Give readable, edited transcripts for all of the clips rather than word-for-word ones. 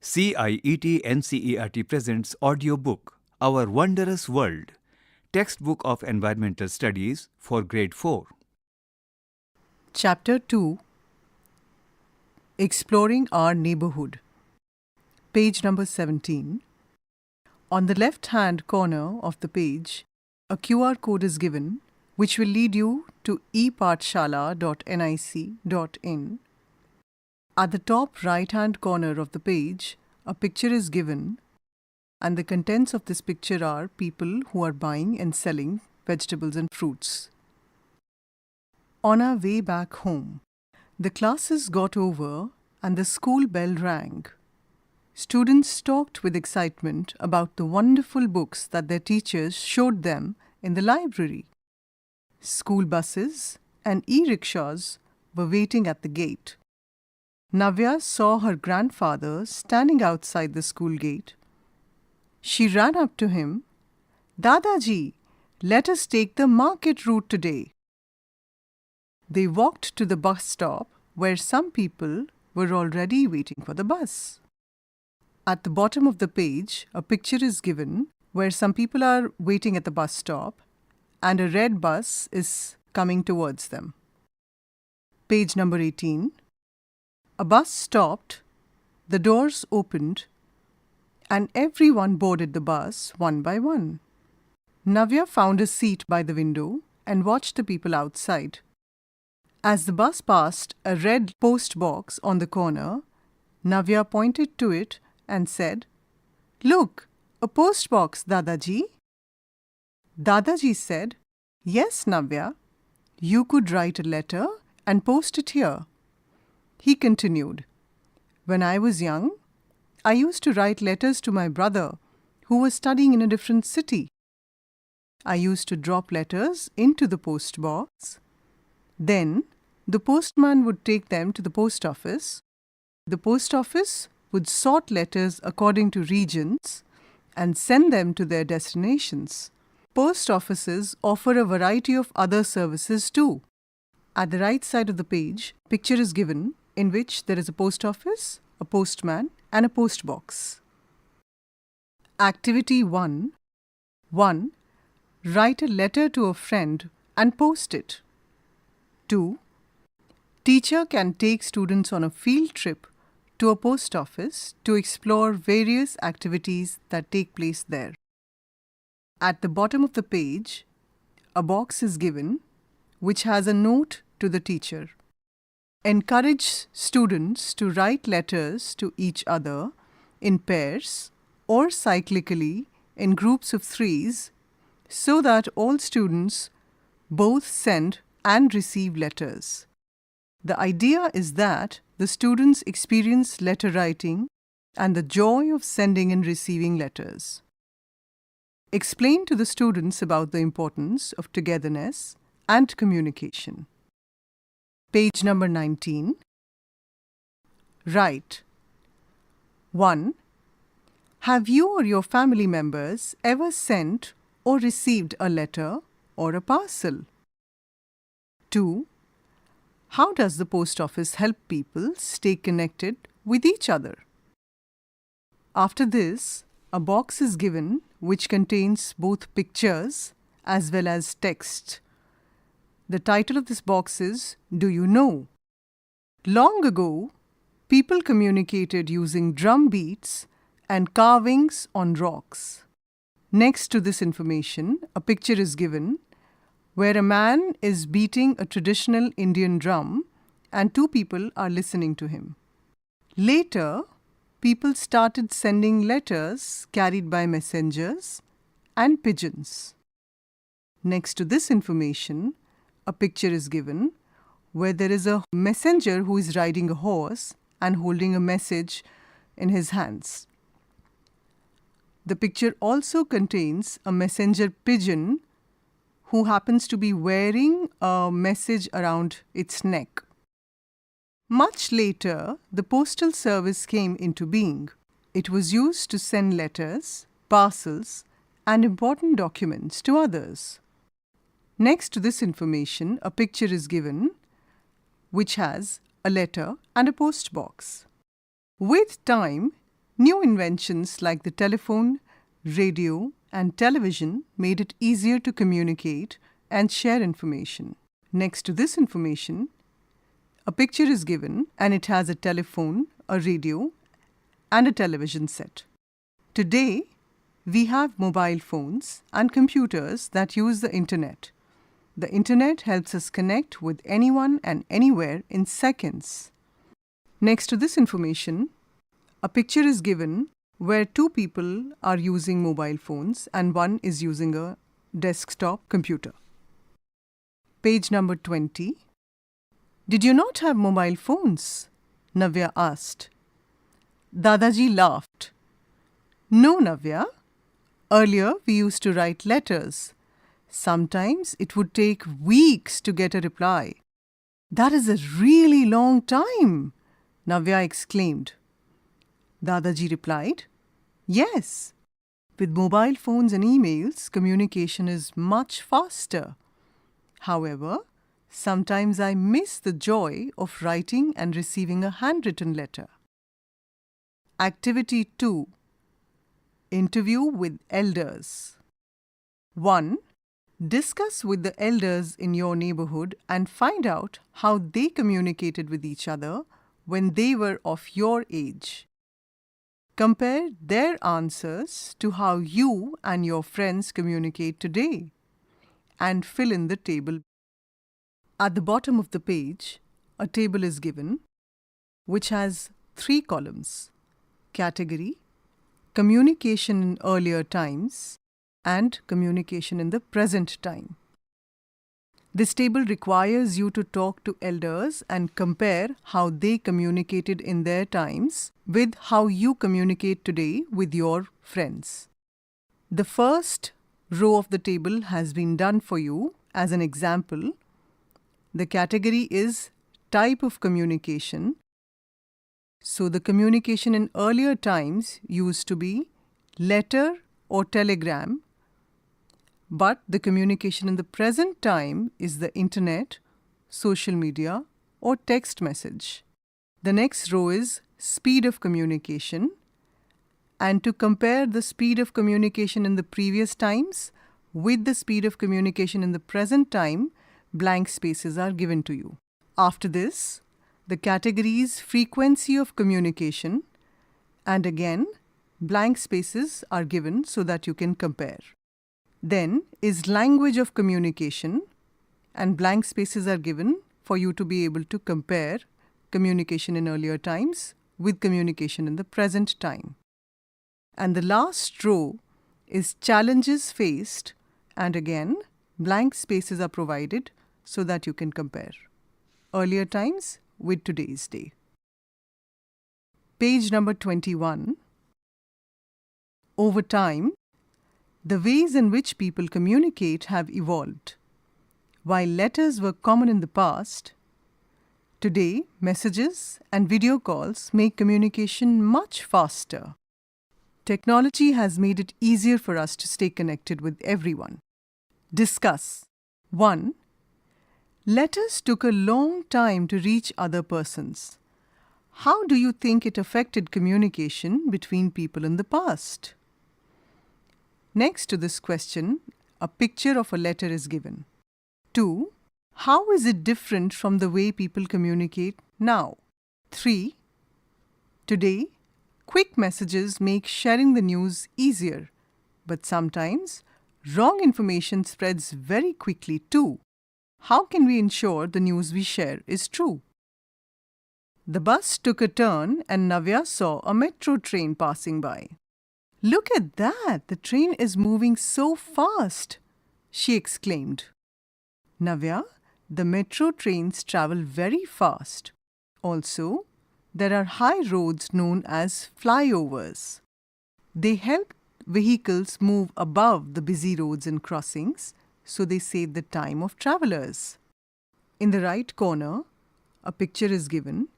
CIET NCERT presents AudioBook, Our Wondrous World, Textbook of Environmental Studies for Grade 4. Chapter 2, Exploring Our Neighbourhood. Page number 17. On the left-hand corner of the page, a QR code is given which will lead you to epathshala.nic.in. At the top right-hand corner of the page, a picture is given, and the contents of this picture are people who are buying and selling vegetables and fruits. On our way back home, the classes got over and the school bell rang. Students talked with excitement about the wonderful books that their teachers showed them in the library. School buses and e-rickshaws were waiting at the gate. Navya saw her grandfather standing outside the school gate. She ran up to him. "Dadaji, let us take the market route today." They walked to the bus stop where some people were already waiting for the bus. At the bottom of the page, a picture is given where some people are waiting at the bus stop and a red bus is coming towards them. Page number 18. A bus stopped, the doors opened, and everyone boarded the bus one by one. Navya found a seat by the window and watched the people outside. As the bus passed a red post box on the corner, Navya pointed to it and said, "Look, a post box, Dadaji." Dadaji said, "Yes, Navya, you could write a letter and post it here." He continued, "When I was young, I used to write letters to my brother who was studying in a different city. I used to drop letters into the post box. Then the postman would take them to the post office. The post office would sort letters according to regions and send them to their destinations. Post offices offer a variety of other services too." At the right side of the page, a picture is given in which there is a post office, a postman, and a post box. Activity 1. 1. Write a letter to a friend and post it. 2. Teacher can take students on a field trip to a post office to explore various activities that take place there. At the bottom of the page, a box is given which has a note to the teacher. Encourage students to write letters to each other in pairs or cyclically in groups of threes so that all students both send and receive letters. The idea is that the students experience letter writing and the joy of sending and receiving letters. Explain to the students about the importance of togetherness and communication. Page number 19. Write. 1. Have you or your family members ever sent or received a letter or a parcel? 2. How does the post office help people stay connected with each other? After this, a box is given which contains both pictures as well as text. The title of this box is "Do You Know?" Long ago, people communicated using drum beats and carvings on rocks. Next to this information, a picture is given where a man is beating a traditional Indian drum and two people are listening to him. Later, people started sending letters carried by messengers and pigeons. Next to this information, a picture is given where there is a messenger who is riding a horse and holding a message in his hands. The picture also contains a messenger pigeon who happens to be wearing a message around its neck. Much later, the postal service came into being. It was used to send letters, parcels, and important documents to others. Next to this information, a picture is given which has a letter and a post box. With time, New inventions like the telephone, radio, and television made it easier to communicate and share information. Next to this information, a picture is given and it has a telephone, a radio, and a television set. Today, we have mobile phones and computers that use the internet. The internet helps us connect with anyone and anywhere in seconds. Next to this information, a picture is given where two people are using mobile phones and one is using a desktop computer. Page number 20. Did you not have mobile phones? Navya asked. Dadaji laughed. No, Navya. Earlier we used to write letters. Sometimes it would take weeks to get a reply. That is a really long time, Navya exclaimed. Dadaji replied, Yes. With mobile phones and emails, communication is much faster. However, sometimes I miss the joy of writing and receiving a handwritten letter. Activity 2. Interview with elders. 1. Discuss with the elders in your neighborhood and find out how they communicated with each other when they were of your age. Compare their answers to how you and your friends communicate today and fill in the table. At the bottom of the page, a table is given which has 3 columns: category, communication in earlier times, and communication in the present time. This table requires you to talk to elders and compare how they communicated in their times with how you communicate today with your friends. The first row of the table has been done for you as an example. The category is type of communication. So the communication in earlier times used to be letter or telegram, but the communication in the present time is the internet, social media, or text message. The next row is speed of communication. And to compare the speed of communication in the previous times with the speed of communication in the present time, blank spaces are given to you. After this, the categories frequency of communication, and again, blank spaces are given so that you can compare. Then is language of communication, and blank spaces are given for you to be able to compare communication in earlier times with communication in the present time. And the last row is challenges faced, and again, blank spaces are provided so that you can compare earlier times with today's day. Page number 21. Over time, the ways in which people communicate have evolved. While letters were common in the past, today messages and video calls make communication much faster. Technology has made it easier for us to stay connected with everyone. Discuss. 1. Letters took a long time to reach other persons. How do you think it affected communication between people in the past? Next to this question, a picture of a letter is given. 2. How is it different from the way people communicate now? 3. Today, quick messages make sharing the news easier, but sometimes wrong information spreads very quickly too. How can we ensure the news we share is true? The bus took a turn and Navya saw a metro train passing by. Look at that! The train is moving so fast, she exclaimed. Navya, the metro trains travel very fast. Also, there are high roads known as flyovers. They help vehicles move above the busy roads and crossings, so they save the time of travelers. In the right corner, a picture is given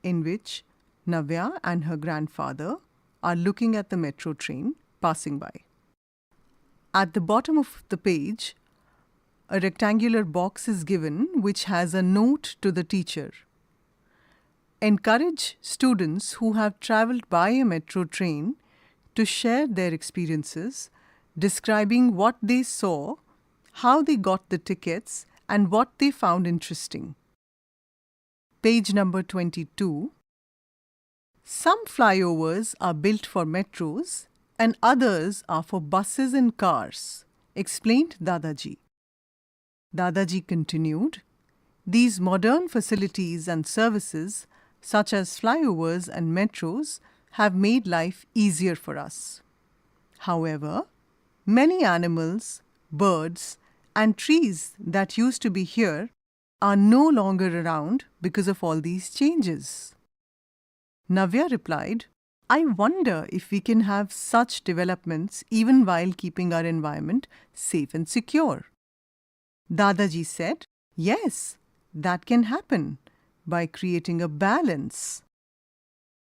in which Navya and her grandfather are looking at the metro train passing by. At the bottom of the page, a rectangular box is given which has a note to the teacher. encourage students who have travelled by a metro train to share their experiences, describing what they saw, how they got the tickets, and what they found interesting. Page number 22. Some flyovers are built for metros and others are for buses and cars, explained Dadaji. Dadaji continued, these modern facilities and services, such as flyovers and metros, have made life easier for us. However, many animals, birds, and trees that used to be here are no longer around because of all these changes. Navya replied, I wonder if we can have such developments even while keeping our environment safe and secure. Dadaji said, yes, that can happen by creating a balance.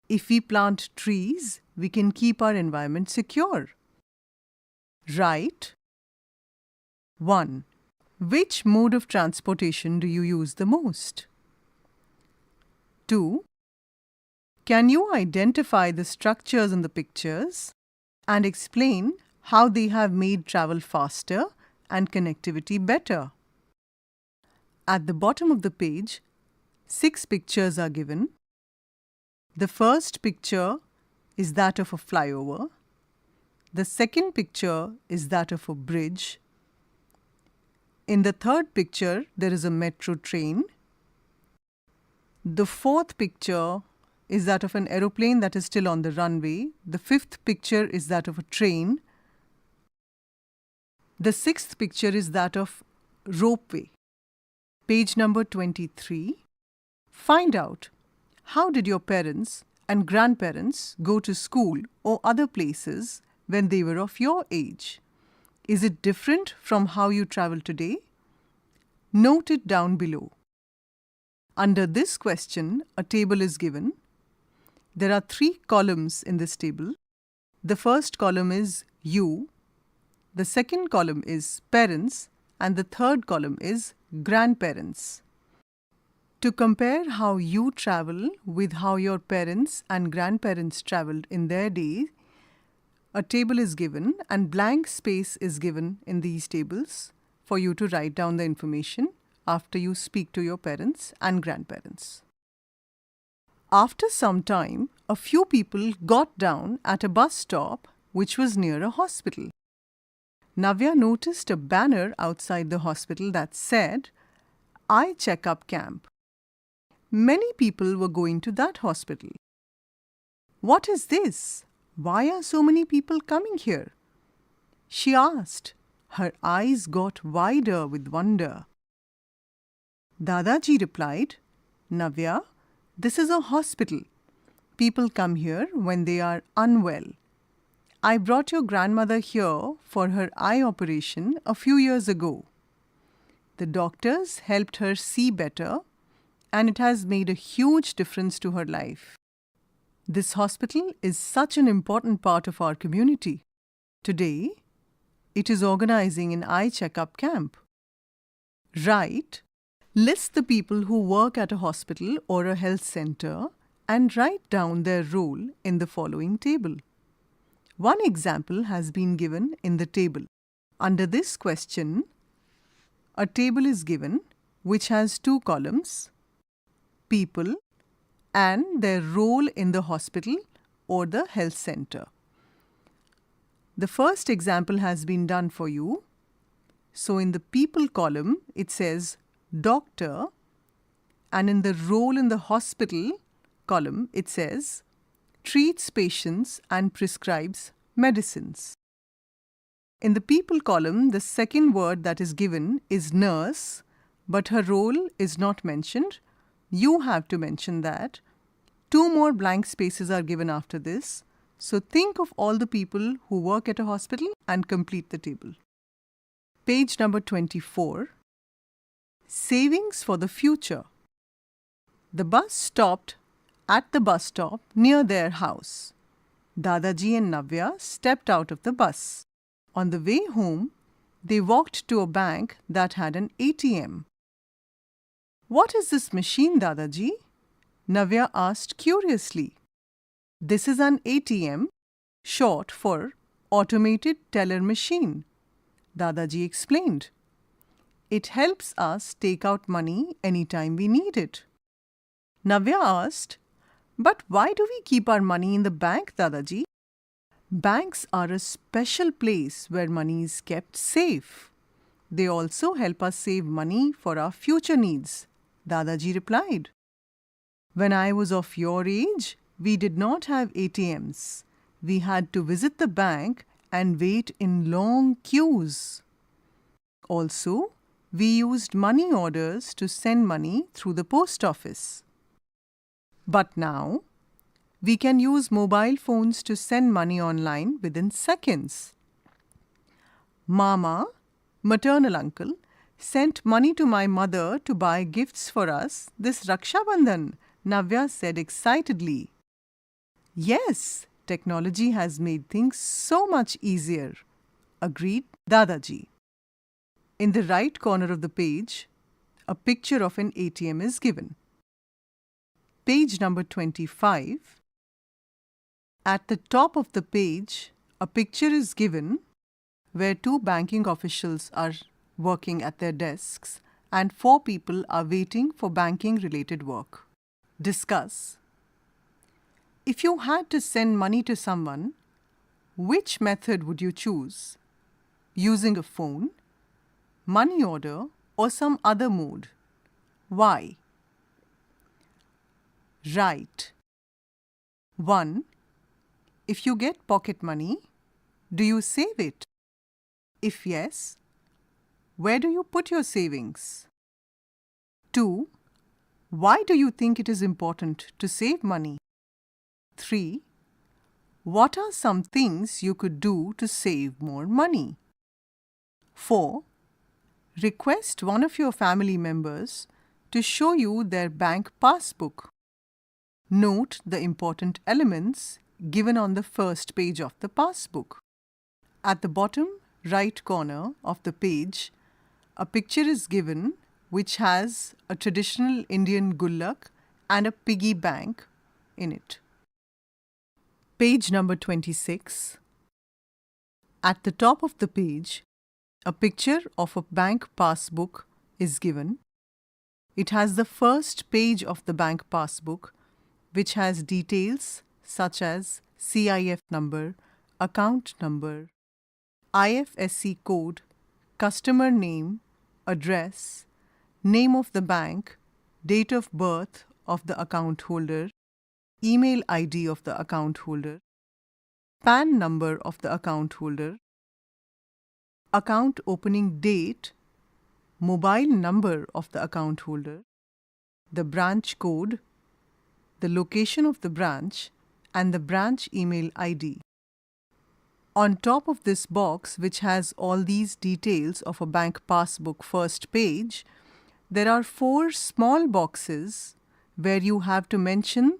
If we plant trees, we can keep our environment secure. Right? 1. Which mode of transportation do you use the most? 2. Can you identify the structures in the pictures and explain how they have made travel faster and connectivity better? At the bottom of the page, 6 pictures are given. The first picture is that of a flyover. The second picture is that of a bridge. In the third picture, there is a metro train. The fourth picture is that of an aeroplane that is still on the runway. The fifth picture is that of a train. The sixth picture is that of ropeway. Page number 23. Find out, how did your parents and grandparents go to school or other places when they were of your age? Is it different from how you travel today? Note it down below. Under this question, a table is given. There are 3 columns in this table. The first column is you, the second column is parents, and the third column is grandparents. To compare how you travel with how your parents and grandparents travelled in their day, a table is given and blank space is given in these tables for you to write down the information after you speak to your parents and grandparents. After some time, a few people got down at a bus stop which was near a hospital. Navya noticed a banner outside the hospital that said, Eye Checkup Camp. Many people were going to that hospital. What is this? Why are so many people coming here? She asked. Her eyes got wider with wonder. Dadaji replied, Navya, this is a hospital. People come here when they are unwell. I brought your grandmother here for her eye operation a few years ago. The doctors helped her see better, and it has made a huge difference to her life. This hospital is such an important part of our community. Today, it is organizing an eye checkup camp. Write, list the people who work at a hospital or a health center and write down their role in the following table. One example has been given in the table. Under this question, a table is given which has 2 columns, people and their role in the hospital or the health center. The first example has been done for you. So in the people column, it says doctor, and in the role in the hospital column, it says treats patients and prescribes medicines. In the people column, the second word that is given is nurse, but her role is not mentioned. You have to mention that. 2 more blank spaces are given after this. So think of all the people who work at a hospital and complete the table. Page number 24. Savings for the future. The bus stopped at the bus stop near their house. Dadaji and Navya stepped out of the bus. On the way home, they walked to a bank that had an ATM. What is this machine, Dadaji? Navya asked curiously. This is an ATM, short for Automated Teller Machine, Dadaji explained. It helps us take out money anytime we need it. Navya asked, but why do we keep our money in the bank, Dadaji? Banks are a special place where money is kept safe. They also help us save money for our future needs, Dadaji replied. When I was of your age, we did not have ATMs. We had to visit the bank and wait in long queues. Also, we used money orders to send money through the post office. But now, we can use mobile phones to send money online within seconds. Mama, maternal uncle, sent money to my mother to buy gifts for us this Raksha Bandhan, Navya said excitedly. Yes, technology has made things so much easier, agreed Dadaji. In the right corner of the page, a picture of an ATM is given. Page number 25. At the top of the page, a picture is given where 2 banking officials are working at their desks and 4 people are waiting for banking-related work. Discuss. If you had to send money to someone, which method would you choose? Using a phone, money order, or some other mode? Why? Right. 1. If you get pocket money, do you save it? If yes, where do you put your savings? 2. Why do you think it is important to save money? 3. What are some things you could do to save more money? 4. Request one of your family members to show you their bank passbook. Note the important elements given on the first page of the passbook. At the bottom right corner of the page, a picture is given which has a traditional Indian gullak and a piggy bank in it. Page number 26. At the top of the page, a picture of a bank passbook is given. It has the first page of the bank passbook, which has details such as CIF number, account number, IFSC code, customer name, address, name of the bank, date of birth of the account holder, email ID of the account holder, PAN number of the account holder, account opening date, mobile number of the account holder, the branch code, the location of the branch, and the branch email ID. On top of this box, which has all these details of a bank passbook first page, there are 4 small boxes where you have to mention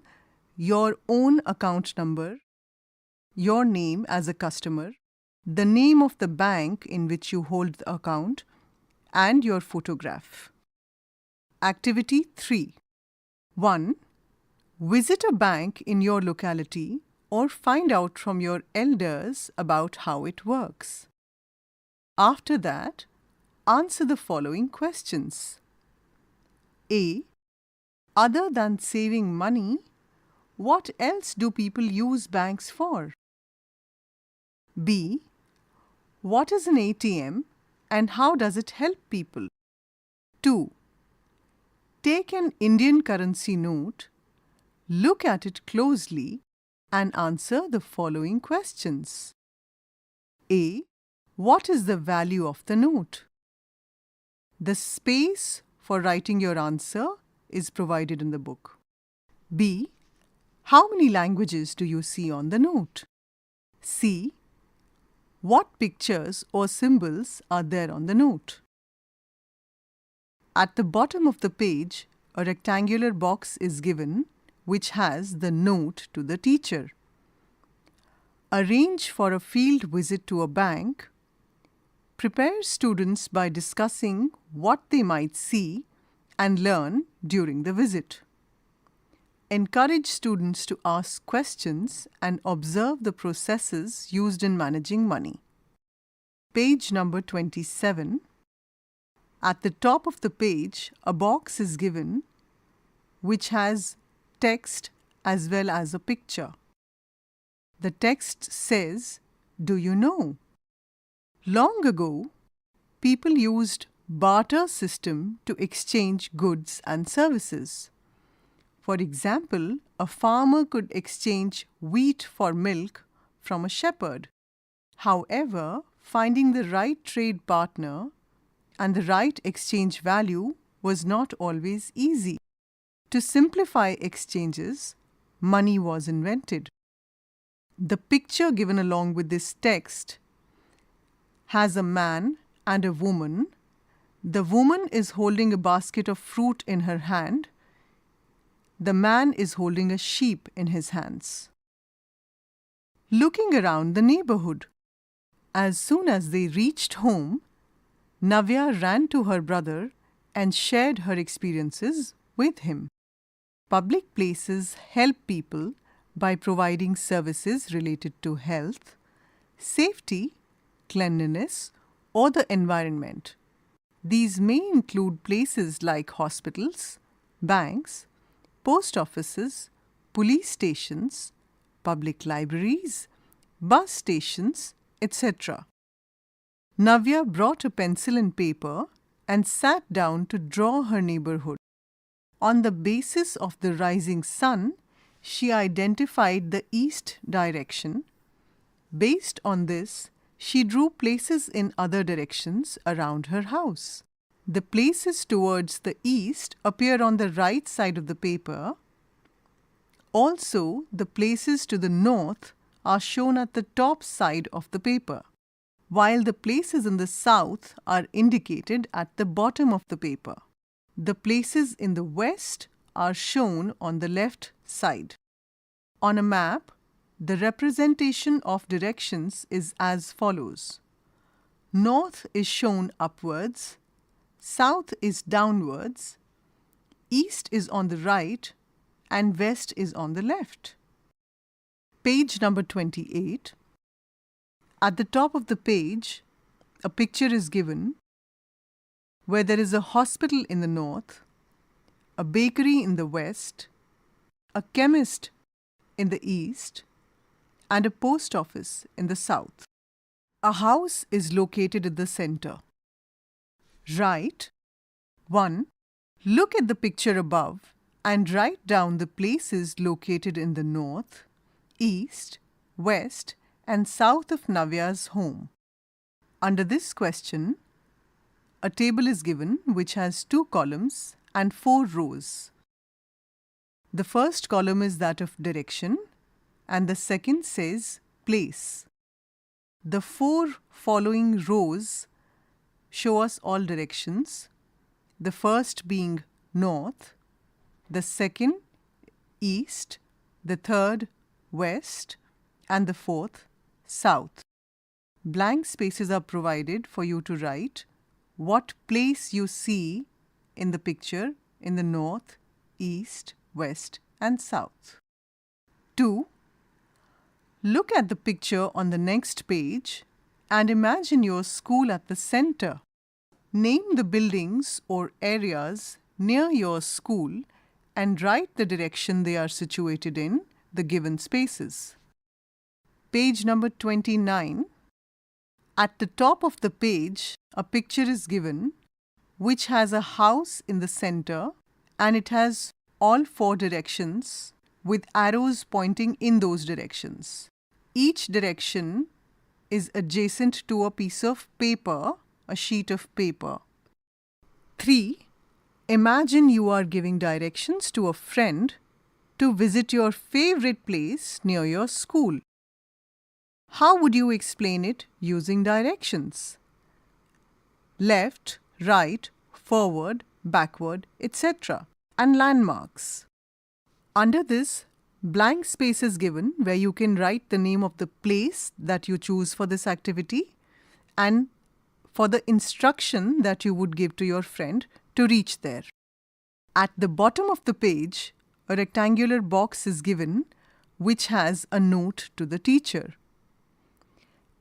your own account number, your name as a customer, the name of the bank in which you hold the account, and your photograph. Activity 3. 1. Visit a bank in your locality or find out from your elders about how it works. After that, answer the following questions. A. Other than saving money, what else do people use banks for? B. What is an ATM and how does it help people? 2. Take an Indian currency note, look at it closely and answer the following questions. A. What is the value of the note? The space for writing your answer is provided in the book. B. How many languages do you see on the note? C. What pictures or symbols are there on the note? At the bottom of the page, a rectangular box is given which has the note to the teacher. Arrange for a field visit to a bank. Prepare students by discussing what they might see and learn during the visit. encourage students to ask questions and observe the processes used in managing money. Page number 27. At the top of the page, a box is given which has text as well as a picture. The text says, "Do you know? Long ago, people used barter system to exchange goods and services. For example, a farmer could exchange wheat for milk from a shepherd. However, finding the right trade partner and the right exchange value was not always easy. To simplify exchanges, money was invented." The picture given along with this text has a man and a woman. The woman is holding a basket of fruit in her hand. The man is holding a sheep in his hands. Looking around the neighborhood. As soon as they reached home, Navya ran to her brother and shared her experiences with him. Public places help people by providing services related to health, safety, cleanliness, or the environment. These may include places like hospitals, banks, post offices, police stations, public libraries, bus stations, etc. Navya brought a pencil and paper and sat down to draw her neighborhood. On the basis of the rising sun, she identified the east direction. Based on this, she drew places in other directions around her house. The places towards the east appear on the right side of the paper. Also, the places to the north are shown at the top side of the paper, while the places in the south are indicated at the bottom of the paper. The places in the west are shown on the left side. On a map, the representation of directions is as follows. North is shown upwards, south is downwards, east is on the right, and west is on the left. Page number 28. At the top of the page, a picture is given where there is a hospital in the north, a bakery in the west, a chemist in the east, and a post office in the south. A house is located at the center. Write 1. Look at the picture above and write down the places located in the north, east, west, and south of Navya's home. Under this question, a table is given which has 2 columns and 4 rows. The first column is that of direction and the second says place. The 4 following rows show us all directions, the first being north, the second east, the third west, and the fourth south. Blank spaces are provided for you to write what place you see in the picture in the north, east, west, and south. 2. Look at the picture on the next page and imagine your school at the center. Name the buildings or areas near your school and write the direction they are situated in the given spaces. Page number 29. At the top of the page, a picture is given which has a house in the center and it has all 4 directions with arrows pointing in those directions. Each direction is adjacent to a piece of paper, a sheet of paper. 3. Imagine you are giving directions to a friend to visit your favorite place near your school. How would you explain it using directions? Left, right, forward, backward, etc. and landmarks. Under this, blank space is given where you can write the name of the place that you choose for this activity and for the instruction that you would give to your friend to reach there. At the bottom of the page, a rectangular box is given which has a note to the teacher.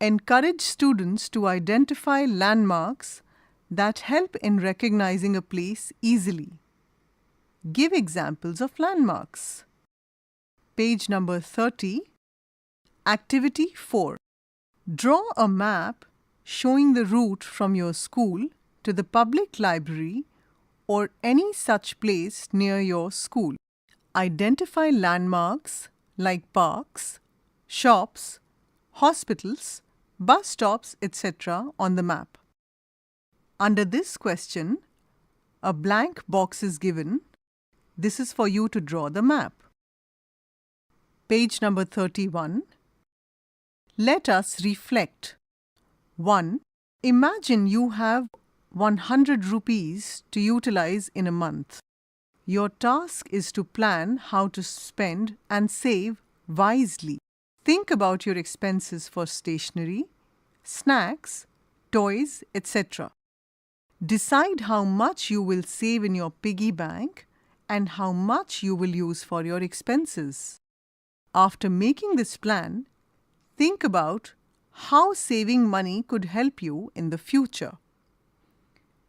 Encourage students to identify landmarks that help in recognizing a place easily. Give examples of landmarks. Page number 30. Activity 4. Draw a map showing the route from your school to the public library or any such place near your school. Identify landmarks like parks, shops, hospitals, bus stops, etc. on the map. Under this question, a blank box is given. This is for you to draw the map. Page number 31. Let us reflect. 1. Imagine you have 100 rupees to utilize in a month. Your task is to plan how to spend and save wisely. Think about your expenses for stationery, snacks, toys, etc. Decide how much you will save in your piggy bank and how much you will use for your expenses. After making this plan, think about how saving money could help you in the future.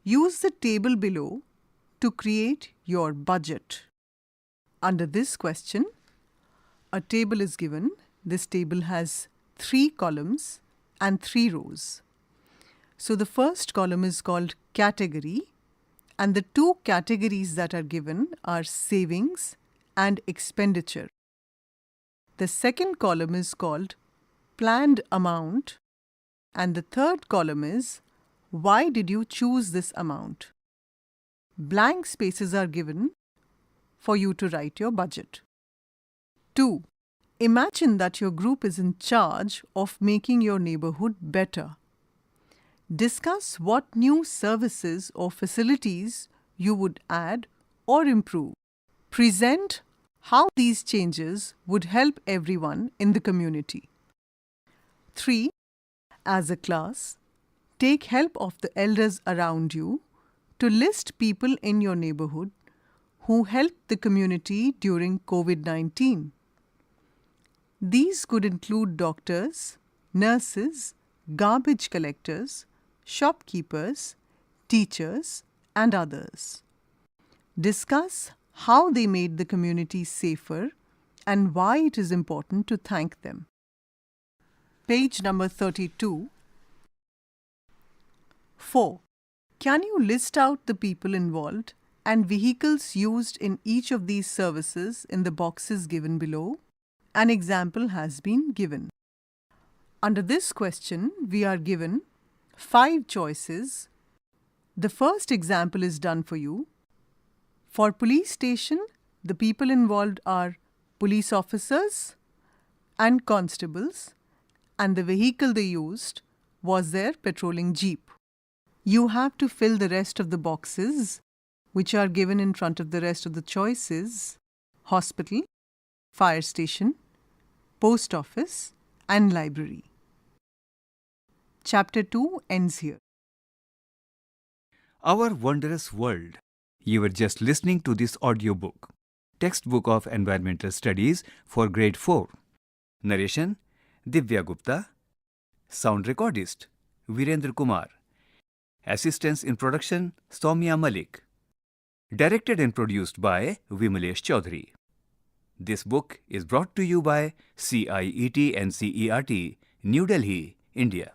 Use the table below to create your budget. Under this question, a table is given. This table has 3 columns and 3 rows. So the first column is called category, and the 2 categories that are given are savings and expenditure. The second column is called planned amount, and the third column is why did you choose this amount? Blank spaces are given for you to write your budget. 2. Imagine that your group is in charge of making your neighborhood better. Discuss what new services or facilities you would add or improve. Present how these changes would help everyone in the community. 3. As a class, take help of the elders around you to list people in your neighborhood who helped the community during COVID-19. These could include doctors, nurses, garbage collectors, shopkeepers, teachers, and others. Discuss how they made the community safer and why it is important to thank them. Page number 32. 4. Can you list out the people involved and vehicles used in each of these services in the boxes given below? An example has been given. Under this question, we are given 5 choices. The first example is done for you. For police station, the people involved are police officers and constables, and the vehicle they used was their patrolling jeep. You have to fill the rest of the boxes which are given in front of the rest of the choices: hospital, fire station, post office, and library. Chapter 2 ends here. Our Wondrous World. You were just listening to this audiobook, Textbook of Environmental Studies for Grade 4. Narration, Divya Gupta. Sound recordist, Virendra Kumar. Assistance in production, Soumya Malik. Directed and produced by Vimalesh Chaudhary. This book is brought to you by CIET NCERT, New Delhi, India.